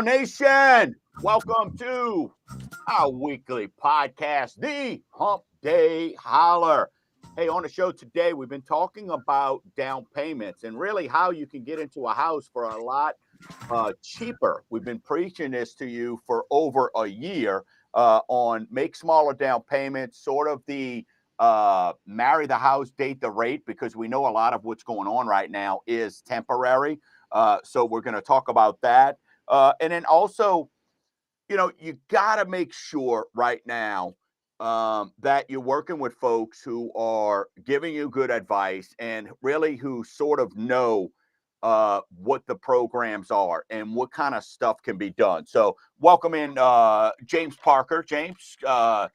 Nation, welcome to our weekly podcast, the Hump Day Holler. Hey, on the show today, we've been talking about down payments and really how you can get into a house for a lot cheaper. We've been preaching this to you for over a year on make smaller down payments, sort of the marry the house, date the rate, because we know a lot of what's going on right now is temporary. So we're going to talk about that. And then also, you got to make sure right now that you're working with folks who are giving you good advice and really who sort of know what the programs are and what kind of stuff can be done. So, welcome in James Parker. James, I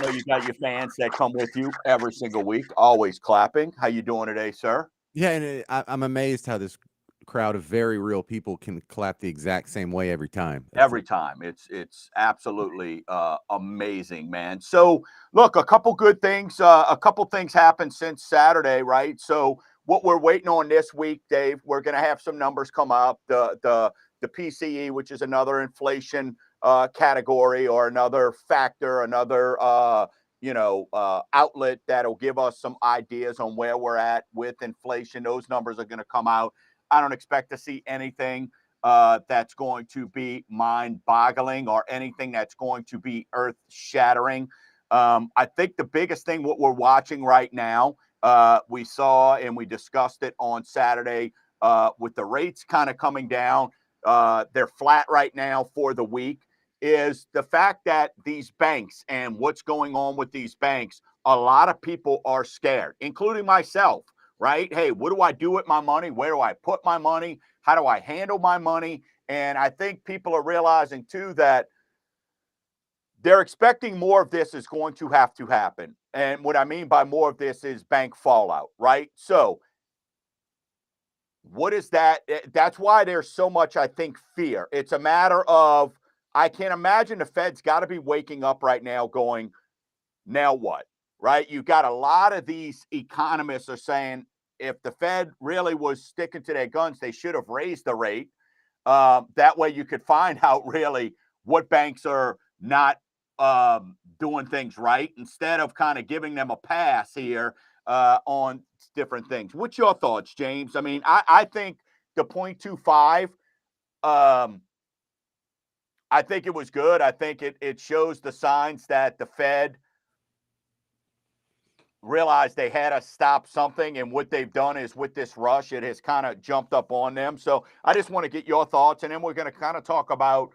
know you got your fans that come with you every single week, always clapping. How you doing today, sir? Yeah, and I'm amazed how this crowd of very real people can clap the exact same way every time. It's Every time. It's absolutely amazing, man. So look, a couple things happened since Saturday, right? So what we're waiting on this week, Dave, we're going to have some numbers come up. The PCE, which is another inflation category or another factor, another outlet that'll give us some ideas on where we're at with inflation. Those numbers are going to come out. I don't expect to see anything that's going to be mind boggling or anything that's going to be earth shattering. I think the biggest thing, what we're watching right now, we saw and we discussed it on Saturday with the rates kind of coming down. They're flat right now for the week. Is the fact that these banks and what's going on with these banks, a lot of people are scared, including myself, right? Hey, what do I do with my money? Where do I put my money? How do I handle my money? And I think people are realizing too that they're expecting more of this is going to have to happen. And what I mean by more of this is bank fallout, right? So, what is that? That's why there's so much, I think, fear. It's a matter of, I can't imagine the Fed's got to be waking up right now going, now what? Right? You've got a lot of these economists are saying if the Fed really was sticking to their guns, they should have raised the rate. That way you could find out really what banks are not doing things right instead of kind of giving them a pass here on different things. What's your thoughts, James? I mean, I think the 0.25, um, I think it was good. I think it shows the signs that the Fed realized they had to stop something, and what they've done is with this rush it has kind of jumped up on them. So I just want to get your thoughts, and then we're going to kind of talk about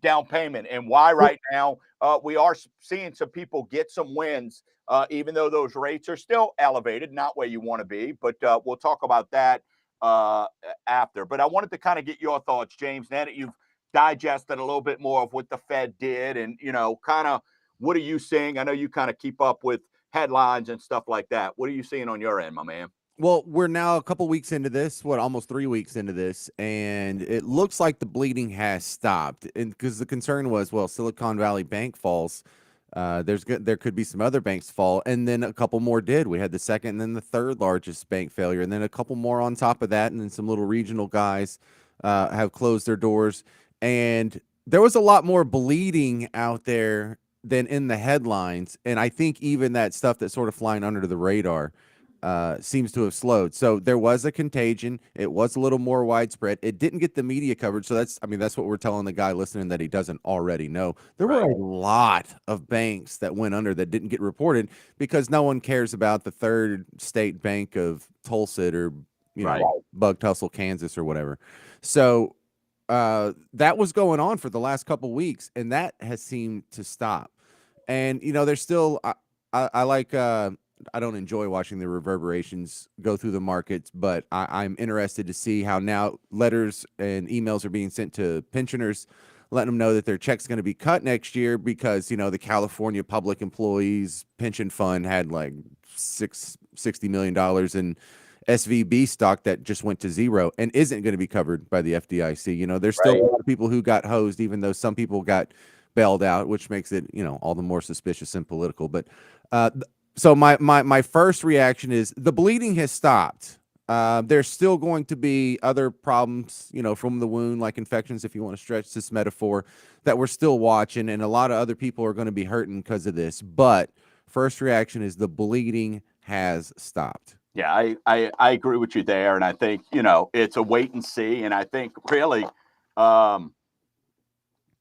down payment and why right now we are seeing some people get some wins, even though those rates are still elevated, not where you want to be, but we'll talk about that uh, after. But I wanted to kind of get your thoughts, James, now that you've digested a little bit more of what the Fed did, and kind of what are you seeing? I know you kind of keep up with headlines and stuff like that. What are you seeing on your end, my man? well, we're now a couple weeks into this, almost 3 weeks into this, and it looks like the bleeding has stopped. And because the concern was, well, Silicon Valley Bank falls, there could be some other banks fall, and then a couple more did. We had the second and then the third largest bank failure, and then a couple more on top of that, and then some little regional guys have closed their doors, and there was a lot more bleeding out there than in the headlines, and I think even that stuff that's sort of flying under the radar seems to have slowed. So there was a contagion. It was a little more widespread. It didn't get the media coverage. So that's what we're telling the guy listening that he doesn't already know. There were Right. a lot of banks that went under that didn't get reported because no one cares about the third state bank of Tulsa or, Right. Bug Tussle, Kansas or whatever. So that was going on for the last couple weeks, and that has seemed to stop. And there's still I like I don't enjoy watching the reverberations go through the markets, but I'm interested to see how now letters and emails are being sent to pensioners, letting them know that their check's going to be cut next year because the California Public Employees Pension Fund had like $60 million in SVB stock that just went to zero and isn't going to be covered by the FDIC. There's still Right. a lot of people who got hosed, even though some people got bailed out, which makes it all the more suspicious and political. But so my first reaction is the bleeding has stopped. There's still going to be other problems, from the wound, like infections, if you want to stretch this metaphor, that we're still watching, and a lot of other people are going to be hurting because of this. But first reaction is the bleeding has stopped. Yeah, I agree with you there, and I think it's a wait and see, and I think really.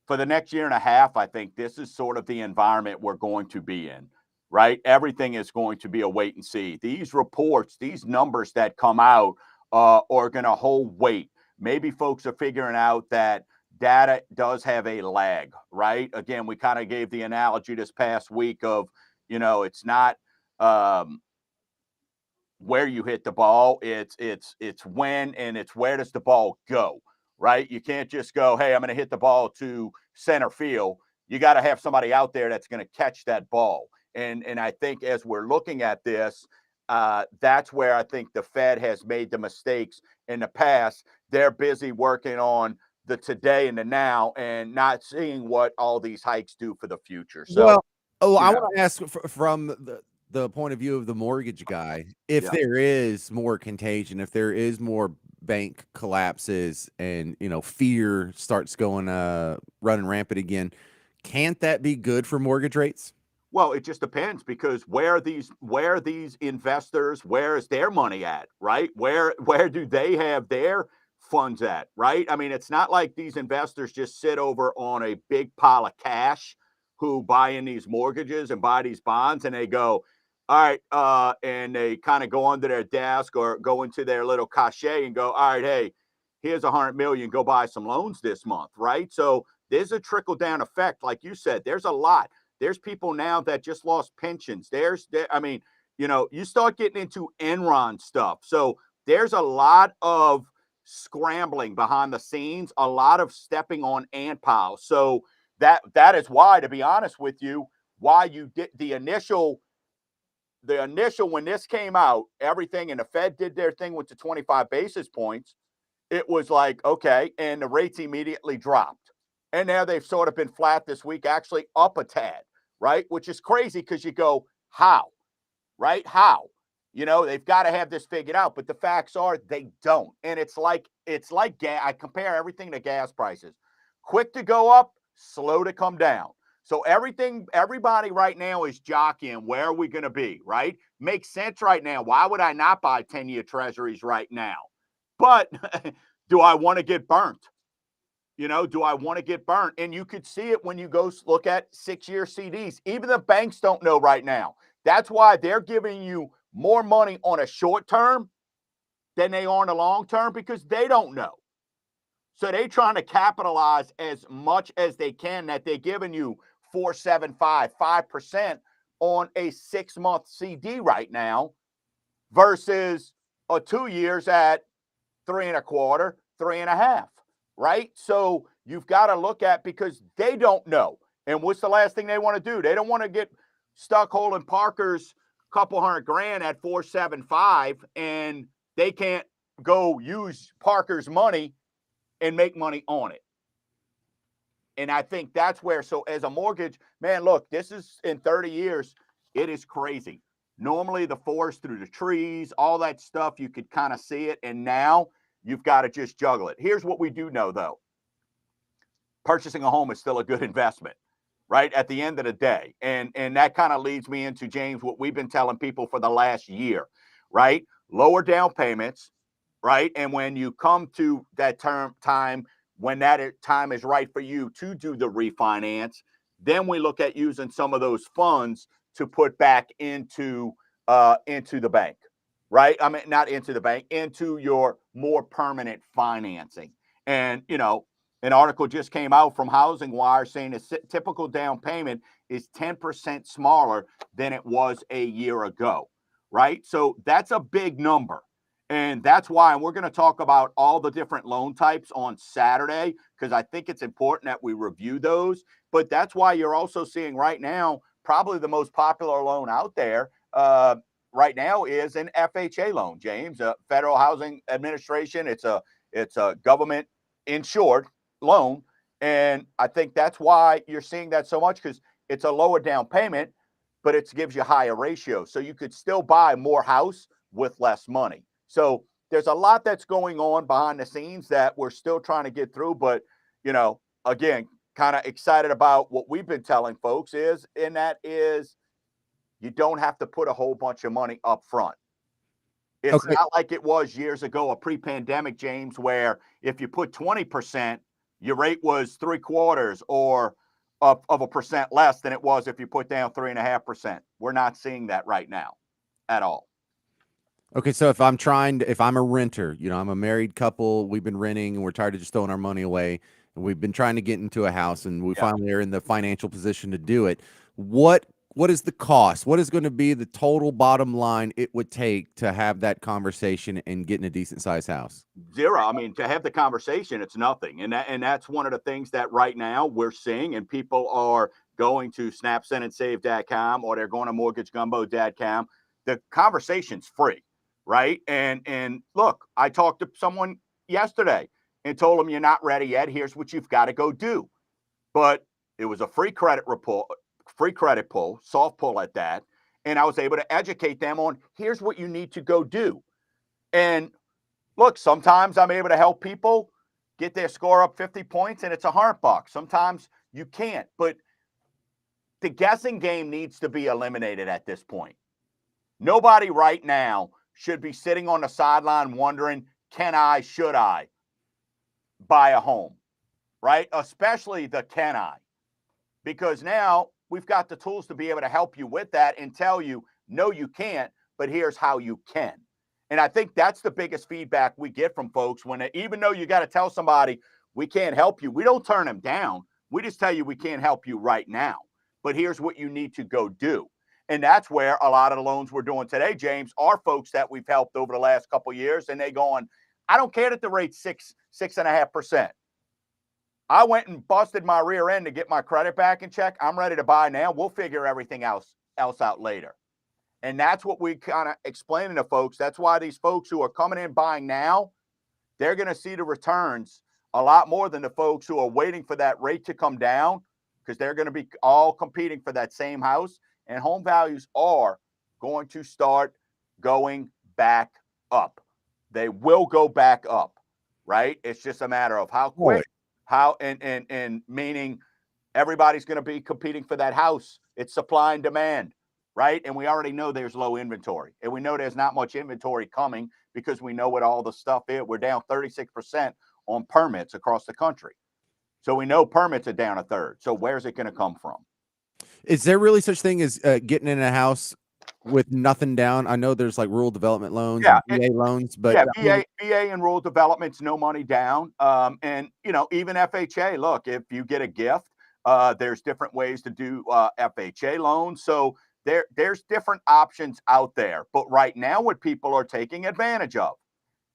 For the next year and a half, I think this is sort of the environment we're going to be in, right? Everything is going to be a wait and see. These reports, these numbers that come out are going to hold weight. Maybe folks are figuring out that data does have a lag, right? Again, we kind of gave the analogy this past week of, it's not where you hit the ball, it's when and it's where does the ball go, right? You can't just go, hey, I'm going to hit the ball to center field. You got to have somebody out there that's going to catch that ball. And I think as we're looking at this, that's where I think the Fed has made the mistakes in the past. They're busy working on the today and the now and not seeing what all these hikes do for the future. So, I want to ask from the point of view of the mortgage guy, if there is more contagion, if there is more bank collapses and, fear starts going, running rampant again, can't that be good for mortgage rates? Well, it just depends because where are these investors, where is their money at, right? Where do they have their funds at, right? I mean, it's not like these investors just sit over on a big pile of cash who buy in these mortgages and buy these bonds and they go, all right, and they kind of go under their desk or go into their little cachet and go, all right, hey, here's 100 million, go buy some loans this month, right? So there's a trickle down effect, like you said. There's a lot. There's people now that just lost pensions. I mean, you start getting into Enron stuff. So there's a lot of scrambling behind the scenes, a lot of stepping on ant piles. So that is why, to be honest with you, why you did the initial when this came out, everything, and the Fed did their thing with the 25 basis points. It was like, okay, and the rates immediately dropped. And now they've sort of been flat this week, actually up a tad, right? Which is crazy because you go, how, right? How? They've got to have this figured out, but the facts are they don't. And it's like gas. I compare everything to gas prices. Quick to go up, slow to come down. So everybody right now is jockeying. Where are we going to be, right? Makes sense right now. Why would I not buy 10-year treasuries right now? But do I want to get burnt? Do I want to get burnt? And you could see it when you go look at 6-year CDs. Even the banks don't know right now. That's why they're giving you more money on a short term than they are on a long term because they don't know. So they're trying to capitalize as much as they can that they're giving you 4.75, 5% on a 6-month CD right now versus a 2 years at 3.25, 3.5, right? So you've got to look at because they don't know. And what's the last thing they want to do? They don't want to get stuck holding Parker's couple $100,000 at 4.75 and they can't go use Parker's money and make money on it. And I think that's where, so as a mortgage, man, look, this is in 30 years, it is crazy. Normally the forest through the trees, all that stuff, you could kind of see it. And now you've got to just juggle it. Here's what we do know, though. Purchasing a home is still a good investment, right? At the end of the day. And that kind of leads me into, James, what we've been telling people for the last year, right? Lower down payments, right? And when you come to that time, when that time is right for you to do the refinance, then we look at using some of those funds to put back into the bank, right? I mean, not into the bank, into your more permanent financing. And, an article just came out from Housing Wire saying a typical down payment is 10% smaller than it was a year ago, right? So that's a big number. And that's why, and we're going to talk about all the different loan types on Saturday, because I think it's important that we review those. But that's why you're also seeing right now, probably the most popular loan out there right now is an FHA loan, James, Federal Housing Administration. It's a government insured loan. And I think that's why you're seeing that so much, because it's a lower down payment, but it gives you higher ratios. So you could still buy more house with less money. So there's a lot that's going on behind the scenes that we're still trying to get through. But, again, kind of excited about what we've been telling folks and that is you don't have to put a whole bunch of money up front. It's Okay. not like it was years ago, a pre-pandemic, James, where if you put 20%, your rate was 3/4 or of a percent less than it was if you put down 3.5%. We're not seeing that right now at all. Okay, so if I'm a renter, I'm a married couple, we've been renting and we're tired of just throwing our money away, and we've been trying to get into a house, and we Yeah. finally are in the financial position to do it. What is the cost? What is going to be the total bottom line it would take to have that conversation and get in a decent sized house? Zero. I mean, to have the conversation, it's nothing. And that's one of the things that right now we're seeing, and people are going to snapsendandsave.com or they're going to mortgagegumbo.com. The conversation's free, right? And look, I talked to someone yesterday and told them you're not ready yet. Here's what you've got to go do. But it was a free credit report, free credit pull, soft pull at that. And I was able to educate them on here's what you need to go do. And look, sometimes I'm able to help people get their score up 50 points and it's $100. Sometimes you can't, but the guessing game needs to be eliminated at this point. Nobody right now should be sitting on the sideline wondering, should I buy a home, right? Especially the can I, because now we've got the tools to be able to help you with that and tell you, no, you can't, but here's how you can. And I think that's the biggest feedback we get from folks even though you got to tell somebody we can't help you, we don't turn them down. We just tell you we can't help you right now, but here's what you need to go do. And that's where a lot of the loans we're doing today, James, are folks that we've helped over the last couple of years. And they going, I don't care that the rate's 6.5%. I went and busted my rear end to get my credit back in check. I'm ready to buy now. We'll figure everything else out later. And that's what we kind of explaining to folks. That's why these folks who are coming in buying now, they're going to see the returns a lot more than the folks who are waiting for that rate to come down, because they're going to be all competing for that same house. And home values are going to start going back up. They will go back up, right? It's just a matter of how quick, and meaning everybody's going to be competing for that house. It's supply and demand, right? And we already know there's low inventory, and we know there's not much inventory coming because we know what all the stuff is. We're down 36% on permits across the country. So we know permits are down a third. So where's it going to come from? Is there really such thing as getting in a house with nothing down? I know there's like rural development loans, Yeah, and VA loans, but VA and rural development's no money down. And even FHA. Look, if you get a gift, there's different ways to do FHA loans. So there's different options out there. But right now, what people are taking advantage of,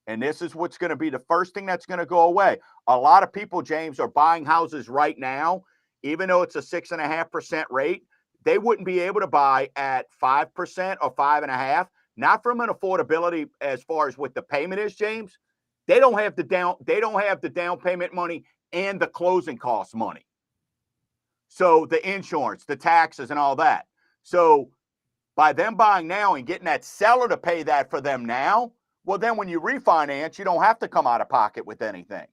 and this is what's going to be the first thing that's going to go away. A lot of people, James, are buying houses right now, even though it's a 6.5% rate. They wouldn't be able to buy at 5% or 5.5%. Not from an affordability as far as what the payment is, James. They don't have the down payment money and the closing cost money. So the insurance, the taxes, and all that. So by them buying now and getting that seller to pay that for them now, well, then when you refinance, you don't have to come out of pocket with anything.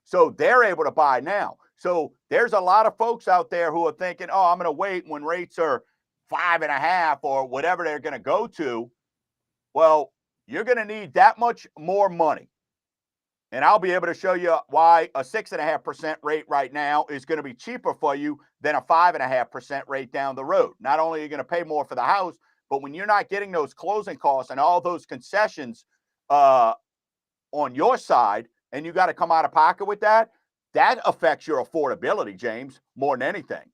So they're able to buy now. So there's a lot of folks out there who are thinking, oh, I'm going to wait when rates are 5.5 or whatever they're going to go to. Well, you're going to need that much more money. And I'll be able to show you why a 6.5% rate right now is going to be cheaper for you than a 5.5% rate down the road. Not only are you going to pay more for the house, but when you're not getting those closing costs and all those concessions on your side, and you got to come out of pocket with that, that affects your affordability, James, more than anything,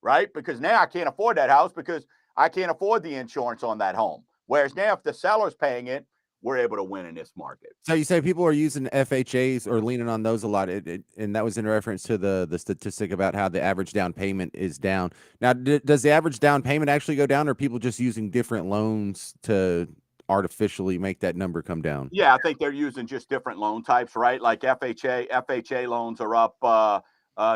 right? Because now I can't afford that house because I can't afford the insurance on that home. Whereas now if the seller's paying it, we're able to win in this market. So you say people are using FHAs or leaning on those a lot, and that was in reference to the statistic about how the average down payment is down. Now, does the average down payment actually go down, or are people just using different loans to artificially make that number come down? Yeah, I think they're using just different loan types, right? Like FHA loans are up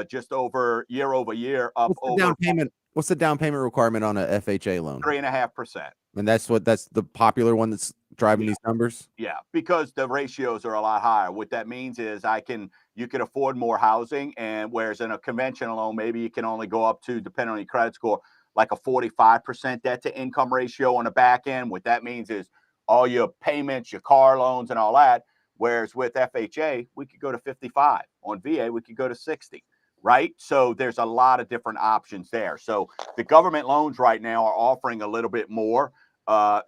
just over year over year. What's the down payment What's the down payment requirement on a FHA loan? 3.5%. And that's the popular one that's driving these numbers. Yeah, because the ratios are a lot higher. What that means is you can afford more housing, and whereas in a conventional loan, maybe you can only go up to, depending on your credit score, like a 45% debt to income ratio on the back end. What that means is all your payments, your car loans, and all that. Whereas with FHA, we could go to 55. On VA, we could go to 60. Right. So there's a lot of different options there. So the government loans right now are offering a little bit more.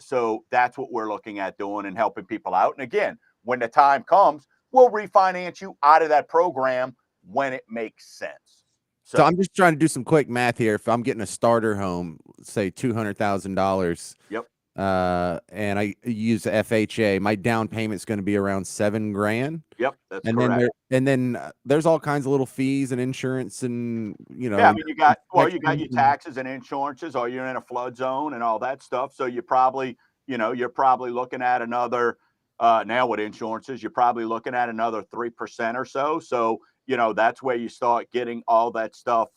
So that's what we're looking at doing and helping people out. And again, when the time comes, we'll refinance you out of that program when it makes sense. So I'm just trying to do some quick math here. If I'm getting a starter home, say $200,000, yep, and I use FHA, my down payment's going to be around $7,000. Yep, that's and correct. Then there's all kinds of little fees and insurance and yeah, I mean you got your taxes and insurances, or you're in a flood zone and all that stuff. So you're probably looking at another now with insurances, you're probably looking at another 3% or so. So that's where you start getting all that stuff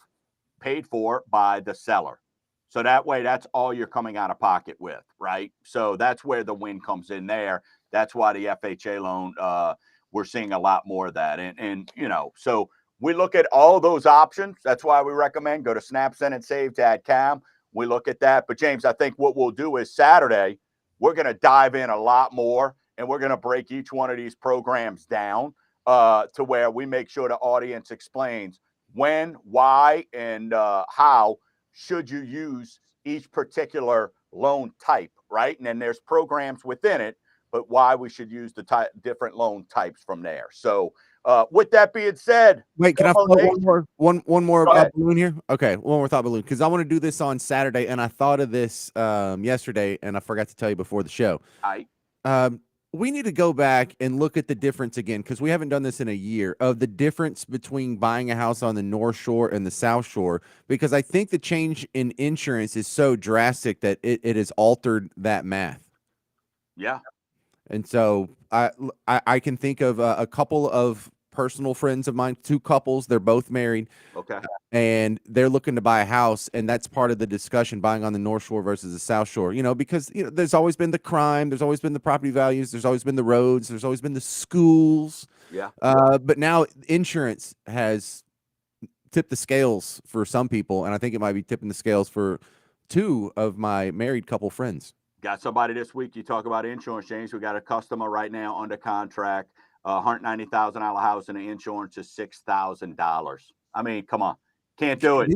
paid for by the seller. So that way, that's all you're coming out of pocket with, right? So that's where the win comes in there. That's why the FHA loan, we're seeing a lot more of that. And so we look at all those options. That's why we recommend go to snapsendandsave.com. We look at that. But James, I think what we'll do is Saturday, we're going to dive in a lot more, and we're going to break each one of these programs down to where we make sure the audience explains when, why, and how should you use each particular loan type, right? And then there's programs within it, but why we should use the different loan types from there. So with that being said, wait, can I float one more balloon here? Okay, one more thought balloon, because I want to do this on Saturday, and I thought of this yesterday, and I forgot to tell you before the show. We need to go back and look at the difference again, because we haven't done this in a year, of the difference between buying a house on the North Shore and the South Shore, because I think the change in insurance is so drastic that it has altered that math. Yeah. And so I can think of a couple of personal friends of mine, two couples, they're both married. Okay. And they're looking to buy a house, and that's part of the discussion, buying on the North Shore versus the South Shore, because there's always been the crime, there's always been the property values, there's always been the roads, there's always been the schools. Yeah. But now insurance has tipped the scales for some people, and I think it might be tipping the scales for two of my married couple friends. Got somebody this week. You talk about insurance, James. We got a customer right now under contract, $190,000 house, and the insurance is $6,000. I mean, come on. Can't do it.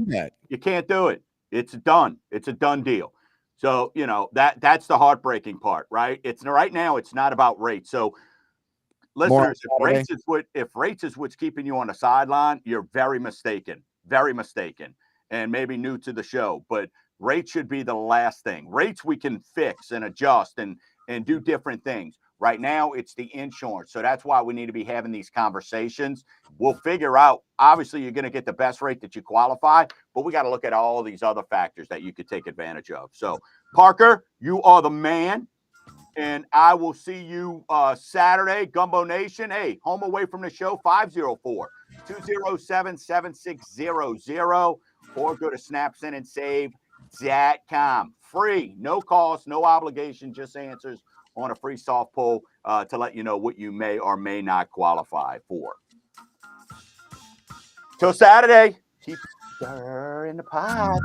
You can't do it. It's done. It's a done deal. So, that's the heartbreaking part, right? Right now, it's not about rates. So, listeners, if rates is what's keeping you on the sideline, you're very mistaken, and maybe new to the show. But rates should be the last thing. Rates we can fix and adjust and do different things. Right now, it's the insurance. So that's why we need to be having these conversations. We'll figure out, obviously, you're going to get the best rate that you qualify, but we got to look at all of these other factors that you could take advantage of. So, Parker, you are the man. And I will see you Saturday, Gumbo Nation. Hey, home away from the show, 504-207-7600, or go to snapsendandsave.com. Free, no cost, no obligation, just answers on a free soft poll to let you know what you may or may not qualify for. Till Saturday, keep stirring the pot.